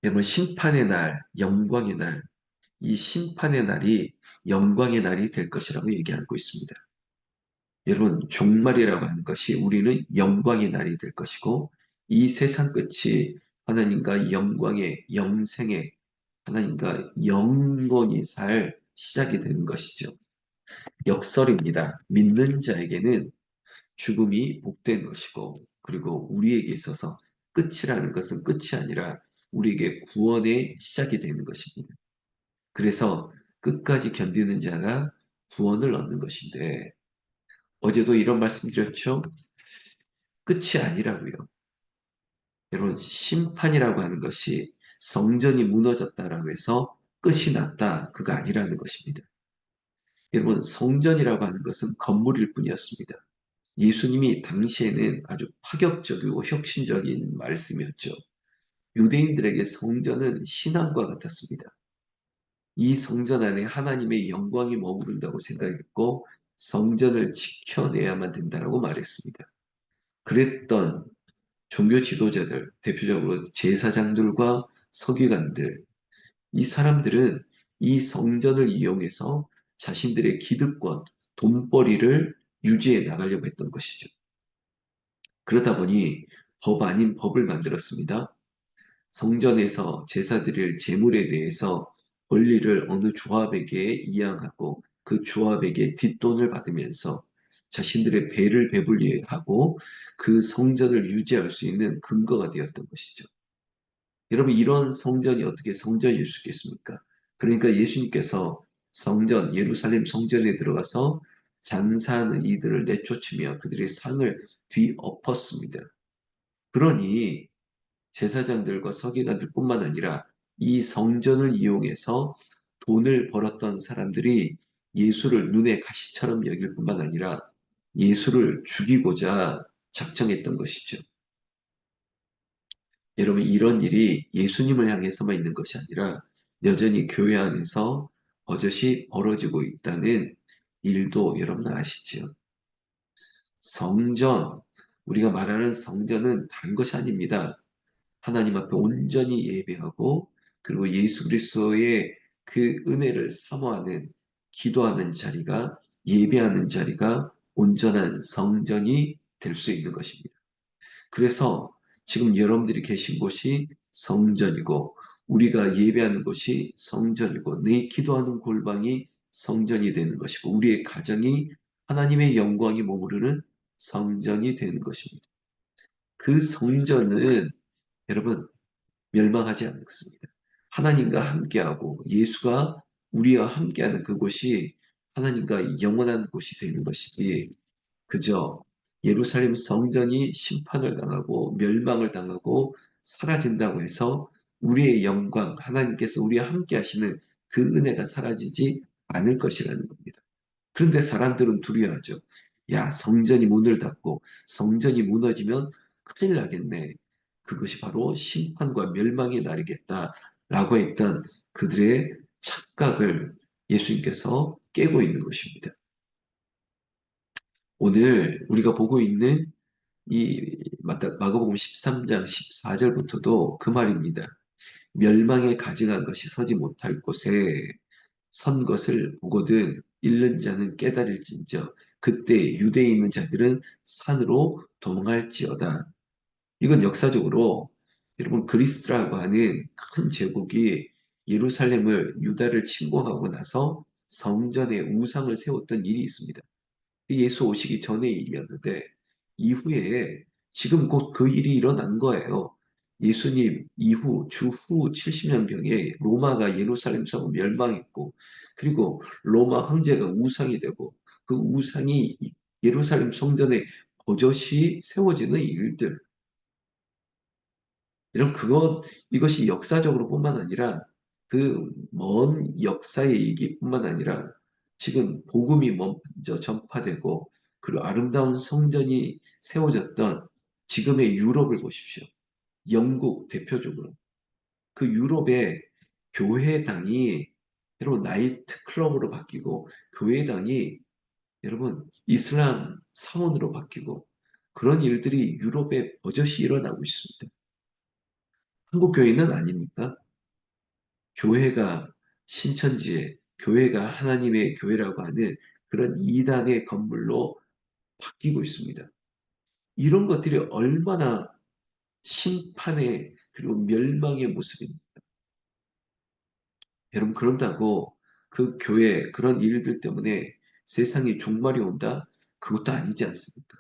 여러분, 심판의 날, 영광의 날, 이 심판의 날이 영광의 날이 될 것이라고 얘기하고 있습니다. 여러분, 종말이라고 하는 것이 우리는 영광의 날이 될 것이고, 이 세상 끝이 하나님과 영광의 영생의 하나님과 영원히 살 시작이 되는 것이죠. 역설입니다. 믿는 자에게는 죽음이 복된 것이고, 그리고 우리에게 있어서 끝이라는 것은 끝이 아니라 우리에게 구원의 시작이 되는 것입니다. 그래서 끝까지 견디는 자가 구원을 얻는 것인데, 어제도 이런 말씀 드렸죠? 끝이 아니라고요. 여러분, 심판이라고 하는 것이 성전이 무너졌다라고 해서 끝이 났다. 그거 아니라는 것입니다. 여러분, 성전이라고 하는 것은 건물일 뿐이었습니다. 예수님이 당시에는 아주 파격적이고 혁신적인 말씀이었죠. 유대인들에게 성전은 신앙과 같았습니다. 이 성전 안에 하나님의 영광이 머무른다고 생각했고 성전을 지켜내야만 된다라고 말했습니다. 그랬던 종교 지도자들, 대표적으로 제사장들과 서기관들, 이 사람들은 이 성전을 이용해서 자신들의 기득권, 돈벌이를 유지해 나가려고 했던 것이죠. 그러다 보니 법 아닌 법을 만들었습니다. 성전에서 제사 드릴 제물에 대해서 권리를 어느 조합에게 이양하고 그 조합에게 뒷돈을 받으면서 자신들의 배를 배불리 하고 그 성전을 유지할 수 있는 근거가 되었던 것이죠. 여러분, 이런 성전이 어떻게 성전일 수 있겠습니까? 그러니까 예수님께서 성전, 예루살렘 성전에 들어가서 장사하는 이들을 내쫓으며 그들의 상을 뒤엎었습니다. 그러니 제사장들과 서기관들뿐만 아니라 이 성전을 이용해서 돈을 벌었던 사람들이 예수를 눈에 가시처럼 여길 뿐만 아니라 예수를 죽이고자 작정했던 것이죠. 여러분, 이런 일이 예수님을 향해서만 있는 것이 아니라 여전히 교회 안에서 버젓이 벌어지고 있다는 일도 여러분 아시죠? 성전, 우리가 말하는 성전은 다른 것이 아닙니다. 하나님 앞에 온전히 예배하고 그리고 예수 그리스도의 그 은혜를 사모하는 기도하는 자리가 예배하는 자리가 온전한 성전이 될 수 있는 것입니다. 그래서 지금 여러분들이 계신 곳이 성전이고 우리가 예배하는 곳이 성전이고 내 기도하는 골방이 성전이 되는 것이고 우리의 가정이 하나님의 영광이 머무르는 성전이 되는 것입니다. 그 성전은 여러분 멸망하지 않습니다. 하나님과 함께하고 예수가 우리와 함께하는 그곳이 하나님과 영원한 곳이 되는 것이지 그저 예루살렘 성전이 심판을 당하고 멸망을 당하고 사라진다고 해서 우리의 영광, 하나님께서 우리와 함께 하시는 그 은혜가 사라지지 않을 것이라는 겁니다. 그런데 사람들은 두려워하죠. 야, 성전이 문을 닫고 성전이 무너지면 큰일 나겠네. 그것이 바로 심판과 멸망의 날이겠다라고 했던 그들의 착각을 예수님께서 깨고 있는 것입니다. 오늘 우리가 보고 있는 이 마가복음 13장 14절부터도 그 말입니다. 멸망에 가증한 것이 서지 못할 곳에 선 것을 보거든 잃는 자는 깨달을진저 그때 유대에 있는 자들은 산으로 도망할지어다. 이건 역사적으로 여러분 그리스라고 하는 큰 제국이 예루살렘을 유다를 침공하고 나서 성전에 우상을 세웠던 일이 있습니다. 예수 오시기 전의 일이었는데 이후에 지금 곧 그 일이 일어난 거예요. 예수님 이후 주후 70년경에 로마가 예루살렘 성을 멸망했고 그리고 로마 황제가 우상이 되고 그 우상이 예루살렘 성전에 버젓이 세워지는 일들 이런 이것이 역사적으로 뿐만 아니라 그 먼 역사의 얘기뿐만 아니라 지금 복음이 먼저 전파되고 그리고 아름다운 성전이 세워졌던 지금의 유럽을 보십시오. 영국 대표적으로. 그 유럽의 교회당이 여러분 나이트 클럽으로 바뀌고 교회당이 여러분 이슬람 사원으로 바뀌고 그런 일들이 유럽에 버젓이 일어나고 있습니다. 한국 교회는 아닙니까? 교회가 신천지에 교회가 하나님의 교회라고 하는 그런 이단의 건물로 바뀌고 있습니다. 이런 것들이 얼마나 심판의 그리고 멸망의 모습입니다. 여러분 그런다고 그 교회 그런 일들 때문에 세상이 종말이 온다? 그것도 아니지 않습니까?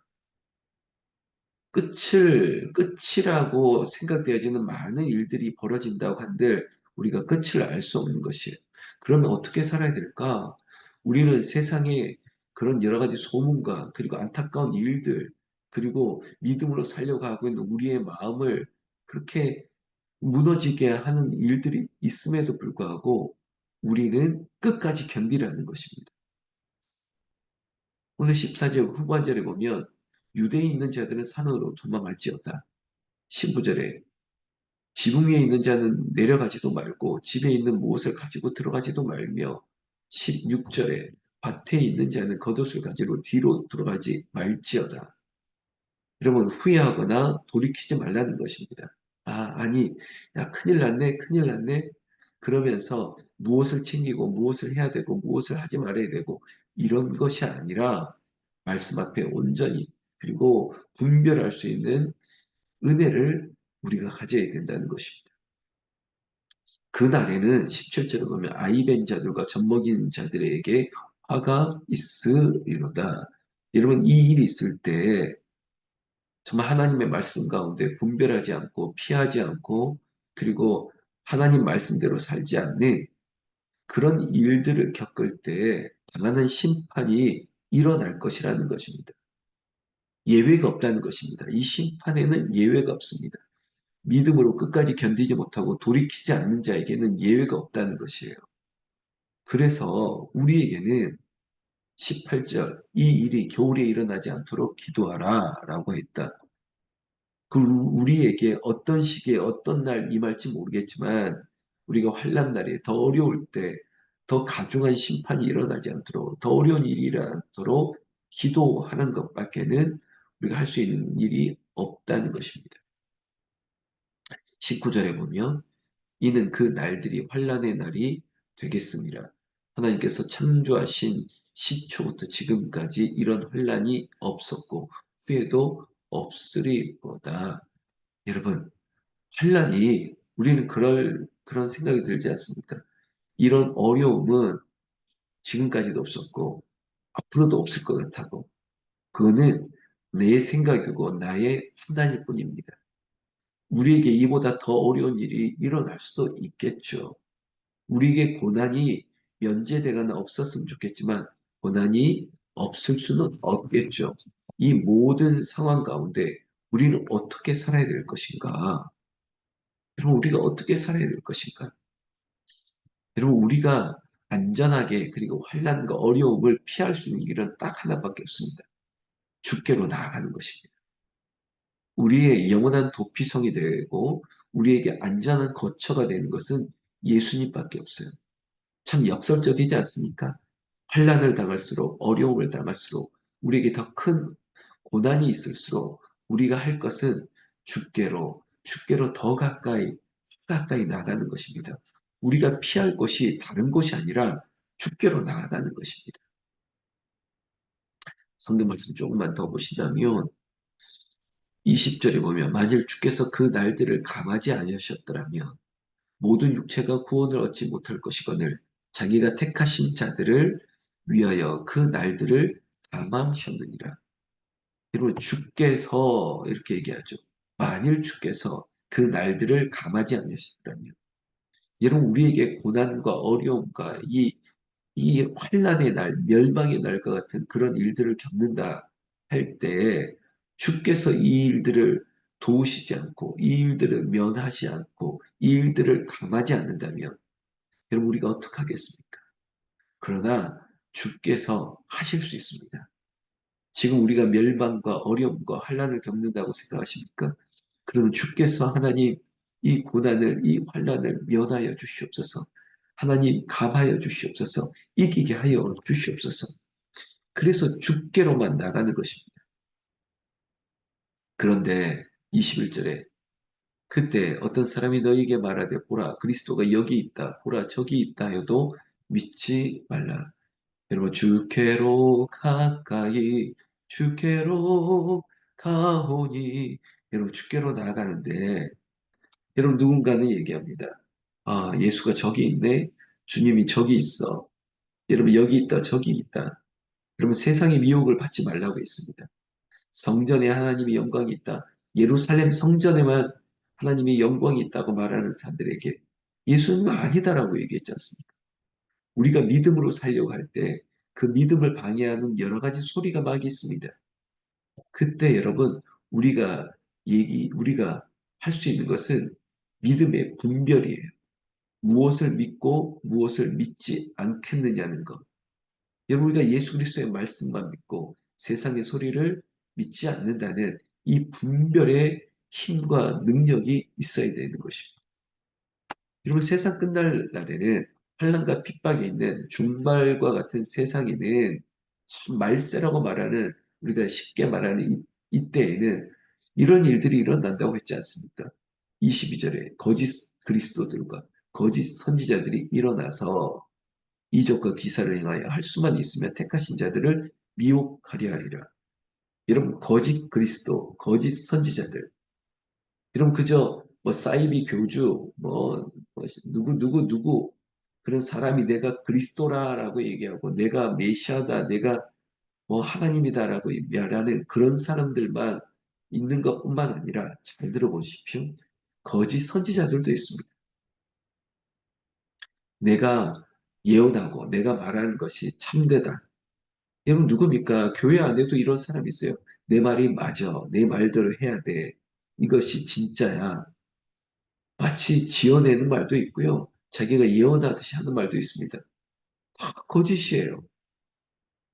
끝이라고 생각되어지는 많은 일들이 벌어진다고 한들 우리가 끝을 알 수 없는 것이에요. 그러면 어떻게 살아야 될까? 우리는 세상에 그런 여러 가지 소문과 그리고 안타까운 일들 그리고 믿음으로 살려고 하고 있는 우리의 마음을 그렇게 무너지게 하는 일들이 있음에도 불구하고 우리는 끝까지 견디라는 것입니다. 오늘 14절 후반절에 보면 유대에 있는 자들은 산으로 도망할지어다. 15절에 지붕 위에 있는 자는 내려가지도 말고 집에 있는 무엇을 가지고 들어가지도 말며 16절에 밭에 있는 자는 겉옷을 가지고 뒤로 들어가지 말지어다. 여러분 후회하거나 돌이키지 말라는 것입니다. 아니, 야, 큰일 났네, 큰일 났네. 그러면서 무엇을 챙기고 무엇을 해야 되고 무엇을 하지 말아야 되고 이런 것이 아니라 말씀 앞에 온전히 그리고 분별할 수 있는 은혜를 우리가 가져야 된다는 것입니다. 그날에는 17절에 보면 아이벤 자들과 젖먹인 자들에게 화가 있으리로다. 여러분 이 일이 있을 때 정말 하나님의 말씀 가운데 분별하지 않고 피하지 않고 그리고 하나님 말씀대로 살지 않는 그런 일들을 겪을 때 당하는 심판이 일어날 것이라는 것입니다. 예외가 없다는 것입니다. 이 심판에는 예외가 없습니다. 믿음으로 끝까지 견디지 못하고 돌이키지 않는 자에게는 예외가 없다는 것이에요. 그래서 우리에게는 18절 이 일이 겨울에 일어나지 않도록 기도하라 라고 했다. 그 우리에게 어떤 시기에 어떤 날 임할지 모르겠지만 우리가 환난 날에 더 어려울 때 더 가중한 심판이 일어나지 않도록 더 어려운 일이 일어나도록 기도하는 것밖에는 우리가 할 수 있는 일이 없다는 것입니다. 19절에 보면 이는 그 날들이 환난의 날이 되겠습니다. 하나님께서 창조하신 시초부터 지금까지 이런 환난이 없었고 후에도 없으리로다. 여러분 환란이 우리는 그런 생각이 들지 않습니까? 이런 어려움은 지금까지도 없었고 앞으로도 없을 것 같다고. 그거는 내 생각이고 나의 판단일 뿐입니다. 우리에게 이보다 더 어려운 일이 일어날 수도 있겠죠. 우리에게 고난이 면제되거나 없었으면 좋겠지만 고난이 없을 수는 없겠죠. 이 모든 상황 가운데 우리는 어떻게 살아야 될 것인가? 그럼 우리가 어떻게 살아야 될 것인가? 여러분 우리가 안전하게 그리고 환난과 어려움을 피할 수 있는 길은 딱 하나밖에 없습니다. 주께로 나아가는 것입니다. 우리의 영원한 도피성이 되고 우리에게 안전한 거처가 되는 것은 예수님밖에 없어요. 참 역설적이지 않습니까? 환난을 당할수록 어려움을 당할수록 우리에게 더 큰 고난이 있을수록 우리가 할 것은 주께로 더 가까이 나가는 것입니다. 우리가 피할 것이 다른 곳이 아니라 주께로 나아가는 것입니다. 성경 말씀 조금만 더 보시자면 20절에 보면 만일 주께서 그 날들을 감하지 아니하셨더라면 모든 육체가 구원을 얻지 못할 것이거늘 자기가 택하신 자들을 위하여 그 날들을 감하셨느니라. 여러분 주께서 이렇게 얘기하죠. 만일 주께서 그 날들을 감하지 아니하시더라면 여러분 우리에게 고난과 어려움과 이 환난의 날, 멸망의 날과 같은 그런 일들을 겪는다 할 때 주께서 이 일들을 도우시지 않고 이 일들을 면하지 않고 이 일들을 감하지 않는다면 여러분 우리가 어떻게 하겠습니까? 그러나 주께서 하실 수 있습니다. 지금 우리가 멸망과 어려움과 환난을 겪는다고 생각하십니까? 그러면 주께서 하나님 이 고난을 이 환난을 면하여 주시옵소서. 하나님 감하여 주시옵소서. 이기게 하여 주시옵소서. 그래서 주께로만 나가는 것입니다. 그런데 21절에 그때 어떤 사람이 너에게 말하되 보라 그리스도가 여기 있다 보라 저기 있다 해도 믿지 말라. 여러분 주께로 가까이 주께로 가오니 여러분 주께로 나아가는데 여러분 누군가는 얘기합니다. 아 예수가 저기 있네. 주님이 저기 있어. 여러분 여기 있다 저기 있다. 여러분 세상의 미혹을 받지 말라고 했습니다. 성전에 하나님의 영광이 있다. 예루살렘 성전에만 하나님의 영광이 있다고 말하는 사람들에게 예수님은 아니다라고 얘기했지 않습니까? 우리가 믿음으로 살려고 할 때 그 믿음을 방해하는 여러 가지 소리가 막 있습니다. 그때 여러분 우리가 할 수 있는 것은 믿음의 분별이에요. 무엇을 믿고 무엇을 믿지 않겠느냐는 것. 여러분 우리가 예수 그리스도의 말씀만 믿고 세상의 소리를 믿지 않는다는 이 분별의 힘과 능력이 있어야 되는 것입니다. 여러분 세상 끝날 날에는 환난과 핍박이 있는 중말과 같은 세상에는 참 말세라고 말하는 우리가 쉽게 말하는 이때에는 이런 일들이 일어난다고 했지 않습니까? 22절에 거짓 그리스도들과 거짓 선지자들이 일어나서 이적과 기사를 행하여 할 수만 있으면 택하신 자들을 미혹하려 하리라. 여러분 거짓 그리스도, 거짓 선지자들. 여러분 그저 뭐 사이비 교주, 뭐 누구 그런 사람이 내가 그리스도라라고 얘기하고 내가 메시아다, 내가 뭐 하나님이다라고 말하는 그런 사람들만 있는 것뿐만 아니라 잘 들어보십시오. 거짓 선지자들도 있습니다. 내가 예언하고 내가 말하는 것이 참되다. 여러분 누굽니까? 교회 안에도 이런 사람이 있어요. 내 말이 맞아. 내 말대로 해야 돼. 이것이 진짜야. 마치 지어내는 말도 있고요. 자기가 예언하듯이 하는 말도 있습니다. 다 거짓이에요.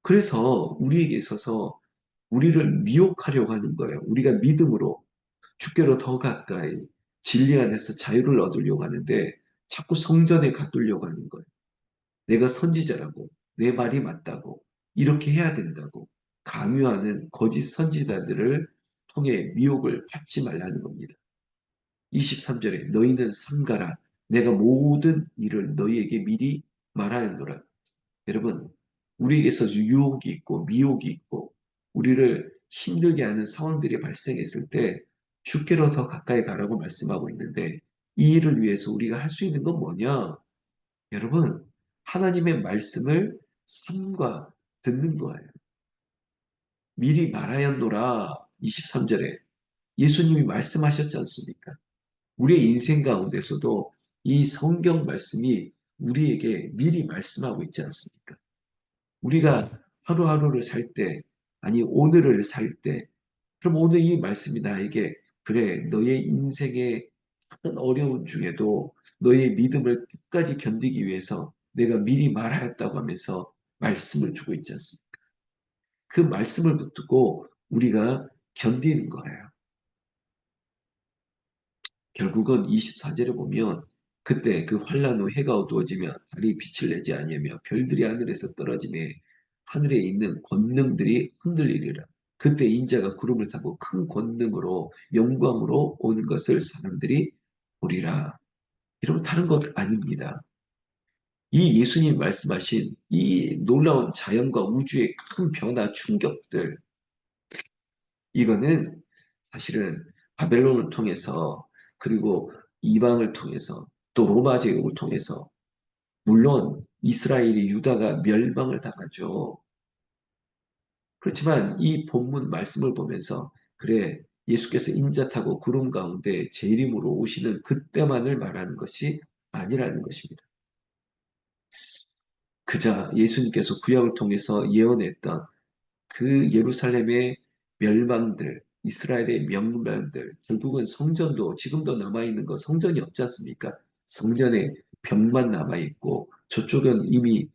그래서 우리에게 있어서 우리를 미혹하려고 하는 거예요. 우리가 믿음으로 주께로 더 가까이 진리 안에서 자유를 얻으려고 하는데 자꾸 성전에 가두려고 하는 거예요. 내가 선지자라고, 내 말이 맞다고, 이렇게 해야 된다고 강요하는 거짓 선지자들을 통해 미혹을 받지 말라는 겁니다. 23절에 너희는 삼가라. 내가 모든 일을 너희에게 미리 말하였노라. 여러분, 우리에게서 유혹이 있고 미혹이 있고 우리를 힘들게 하는 상황들이 발생했을 때 주께로 더 가까이 가라고 말씀하고 있는데 이 일을 위해서 우리가 할 수 있는 건 뭐냐? 여러분, 하나님의 말씀을 삼가 듣는 거예요. 미리 말하였노라. 23절에 예수님이 말씀하셨지 않습니까? 우리의 인생 가운데서도 이 성경 말씀이 우리에게 미리 말씀하고 있지 않습니까? 우리가 하루하루를 살 때, 아니 오늘을 살 때, 그럼 오늘 이 말씀이 나에게 그래 너의 인생의 큰 어려움 중에도 너의 믿음을 끝까지 견디기 위해서 내가 미리 말하였다고 하면서 말씀을 주고 있지 않습니까? 그 말씀을 붙들고 우리가 견디는 거예요. 결국은 24절에 보면 그때 그 환란 후 해가 어두워지며 달이 빛을 내지 아니하며 별들이 하늘에서 떨어지며 하늘에 있는 권능들이 흔들리리라. 그때 인자가 구름을 타고 큰 권능으로 영광으로 오는 것을 사람들이 보리라. 이러면 다른 것 아닙니다. 이 예수님 말씀하신 이 놀라운 자연과 우주의 큰 변화 충격들 이거는 사실은 바벨론을 통해서 그리고 이방을 통해서 또 로마 제국을 통해서 물론 이스라엘이 유다가 멸망을 당하죠. 그렇지만 이 본문 말씀을 보면서 그래 예수께서 인자 타고 구름 가운데 재림으로 오시는 그때만을 말하는 것이 아니라는 것입니다. 그자 예수님께서 구약을 통해서 예언했던 그 예루살렘의 멸망들, 이스라엘의 명망들, 결국은 성전도 지금도 남아있는 거 성전이 없지 않습니까? 성전에 벽만 남아있고 저쪽은 이미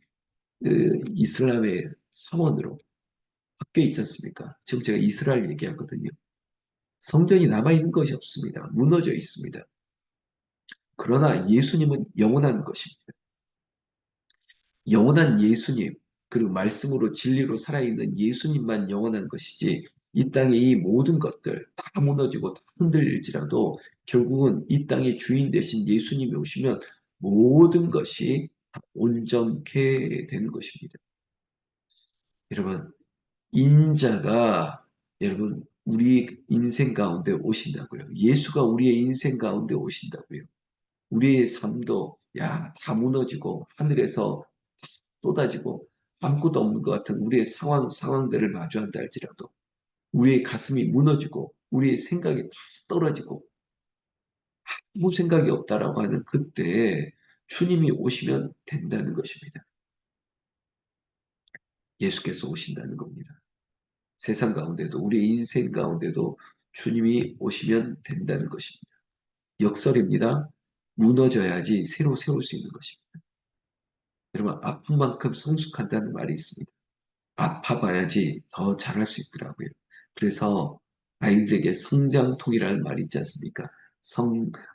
이슬람의 사원으로 바뀌어 있지 않습니까? 지금 제가 이스라엘 얘기하거든요. 성전이 남아있는 것이 없습니다. 무너져 있습니다. 그러나 예수님은 영원한 것입니다. 영원한 예수님, 그리고 말씀으로 진리로 살아있는 예수님만 영원한 것이지 이 땅의 이 모든 것들 다 무너지고 다 흔들릴지라도 결국은 이 땅의 주인 되신 예수님이 오시면 모든 것이 다 온전케 되는 것입니다. 여러분, 인자가 여러분 우리 인생 가운데 오신다고요. 예수가 우리의 인생 가운데 오신다고요. 우리의 삶도 다 무너지고 하늘에서 쏟아지고 아무것도 없는 것 같은 우리의 상황들을 마주한다 할지라도 우리의 가슴이 무너지고 우리의 생각이 다 떨어지고 아무 생각이 없다라고 하는 그때 주님이 오시면 된다는 것입니다. 예수께서 오신다는 겁니다. 세상 가운데도 우리 인생 가운데도 주님이 오시면 된다는 것입니다. 역설입니다. 무너져야지 새로 세울 수 있는 것입니다. 여러분 아픈 만큼 성숙한다는 말이 있습니다. 아파봐야지 더 잘할 수 있더라고요. 그래서 아이들에게 성장통이라는 말이 있지 않습니까?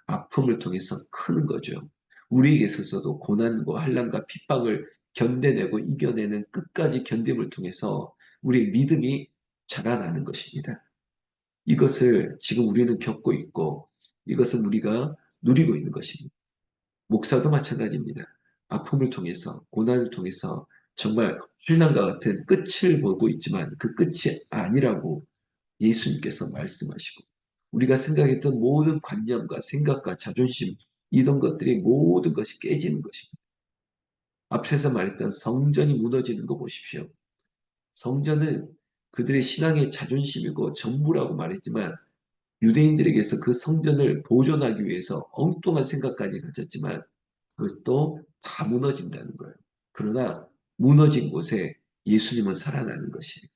아픔을 통해서 크는 거죠. 우리에게 있어서도 고난과 환난과 핍박을 견뎌내고 이겨내는 끝까지 견딤을 통해서 우리의 믿음이 자라나는 것입니다. 이것을 지금 우리는 겪고 있고 이것은 우리가 누리고 있는 것입니다. 목사도 마찬가지입니다. 아픔을 통해서, 고난을 통해서 정말 환난과 같은 끝을 보고 있지만 그 끝이 아니라고 예수님께서 말씀하시고 우리가 생각했던 모든 관념과 생각과 자존심 이런 것들이 모든 것이 깨지는 것입니다. 앞에서 말했던 성전이 무너지는 거 보십시오. 성전은 그들의 신앙의 자존심이고 전부라고 말했지만 유대인들에게서 그 성전을 보존하기 위해서 엉뚱한 생각까지 가졌지만 그것도 다 무너진다는 거예요. 그러나 무너진 곳에 예수님은 살아나는 것이에요.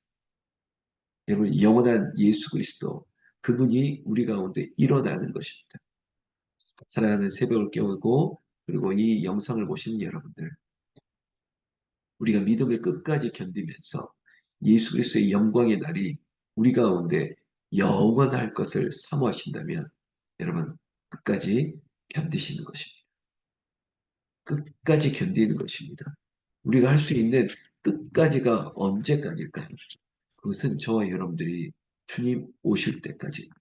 여러분 영원한 예수 그리스도 그분이 우리 가운데 일어나는 것입니다. 사랑하는 새벽을 깨우고 그리고 이 영상을 보시는 여러분들 우리가 믿음의 끝까지 견디면서 예수 그리스도의 영광의 날이 우리 가운데 영원할 것을 사모하신다면 여러분 끝까지 견디시는 것입니다. 끝까지 견디는 것입니다. 우리가 할 수 있는 끝까지가 언제까지일까요? 그것은 저와 여러분들이 주님 오실 때까지입니다.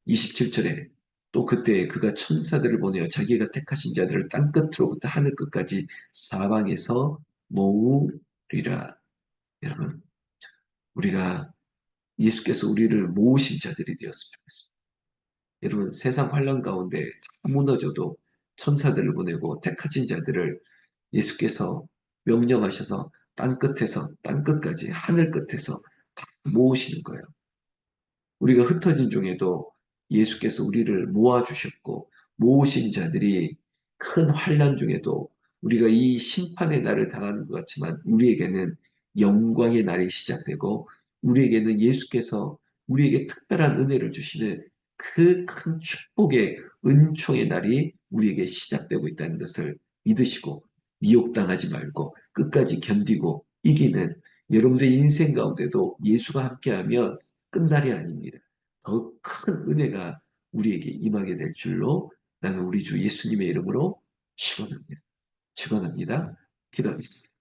27절에 또 그때 그가 천사들을 보내어 자기가 택하신 자들을 땅끝으로부터 하늘 끝까지 사방에서 모으리라. 여러분, 우리가 예수께서 우리를 모으신 자들이 되었으면 좋겠습니다. 여러분, 세상 환란 가운데 다 무너져도 천사들을 보내고 택하신 자들을 예수께서 명령하셔서 땅끝에서 땅끝까지 하늘 끝에서 다 모으시는 거예요. 우리가 흩어진 중에도 예수께서 우리를 모아주셨고 모으신 자들이 큰 환난 중에도 우리가 이 심판의 날을 당하는 것 같지만 우리에게는 영광의 날이 시작되고 우리에게는 예수께서 우리에게 특별한 은혜를 주시는 그 큰 축복의 은총의 날이 우리에게 시작되고 있다는 것을 믿으시고 미혹당하지 말고 끝까지 견디고 이기는 여러분들의 인생 가운데도 예수가 함께하면 끝날이 아닙니다. 더 큰 은혜가 우리에게 임하게 될 줄로 나는 우리 주 예수님의 이름으로 축원합니다. 축원합니다. 기도하겠습니다.